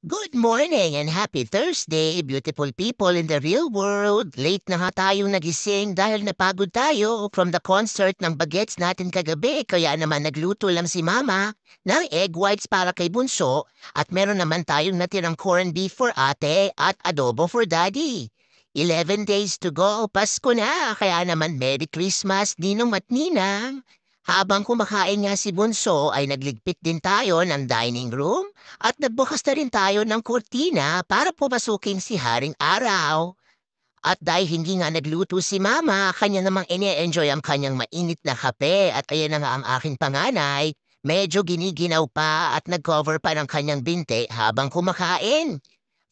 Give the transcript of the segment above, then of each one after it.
Good morning and happy Thursday, beautiful people in the real world. Late na nga tayong nagising dahil napagod tayo from the concert ng bagets natin kagabi. Kaya naman nagluto lang si Mama ng egg whites para kay Bunso at meron naman tayong natirang corned beef for ate at adobo for daddy. 11 days to go, Pasko na. Kaya naman Merry Christmas, Ninong at Ninang. Habang kumakain nga si Bunso ay nagligpit din tayo ng dining room at nagbukas na rin tayo ng kurtina para pumasukin si Haring Araw. At dahil hindi nga nagluto si Mama, kanya namang ine-enjoy ang kanyang mainit na kape at ayan na nga ang aking panganay. Medyo giniginaw pa at nag-cover pa ng kanyang binte habang kumakain.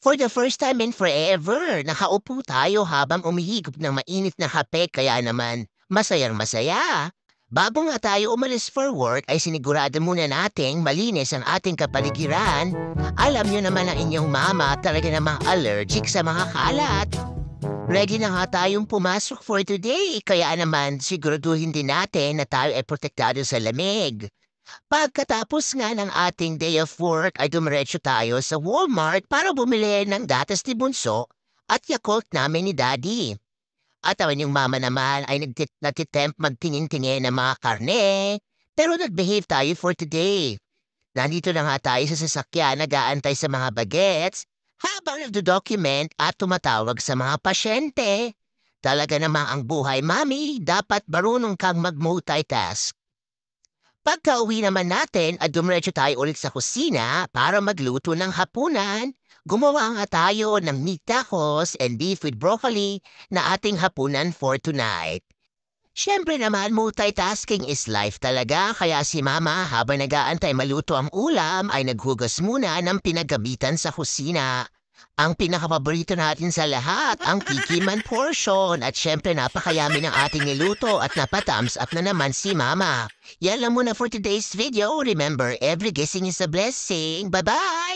For the first time in forever, nakaupo tayo habang umihigop ng mainit na kape kaya naman masayang masaya. Bago nga tayo umalis for work ay sinigurado muna nating malinis ang ating kapaligiran. Alam niyo naman ang inyong mama talaga namang allergic sa mga kalat. Ready na nga tayong pumasok for today, kaya naman siguraduhin din natin na tayo ay protektado sa lamig. Pagkatapos nga ng ating day of work ay dumiretso tayo sa Walmart para bumili ng gatas ni Bunso at Yakult namin ni Daddy. At awan yung mama naman ay natitempt magtingin-tingin ng mga karne, pero nag-behave tayo for today. Nandito na nga tayo sa sasakyan nag-aantay sa mga bagets habang nagdo-document at tumatawag sa mga pasyente. Talaga namang ang buhay, mami, dapat marunong kang mag-multitask. Pagka-uwi naman natin at dumiretso tayo ulit sa kusina para magluto ng hapunan, gumawa nga tayo ng meat tacos and beef with broccoli na ating hapunan for tonight. Siyempre naman, multitasking is life talaga kaya si Mama habang nag-aantay maluto ang ulam ay naghugas muna ng pinagamitan sa kusina. Ang pinakapaborito natin sa lahat, ang kikiman portion at syempre napakayami ng ating niluto at napatams up na naman si Mama. Yan lang muna for today's video. Remember, every guessing is a blessing. Bye-bye!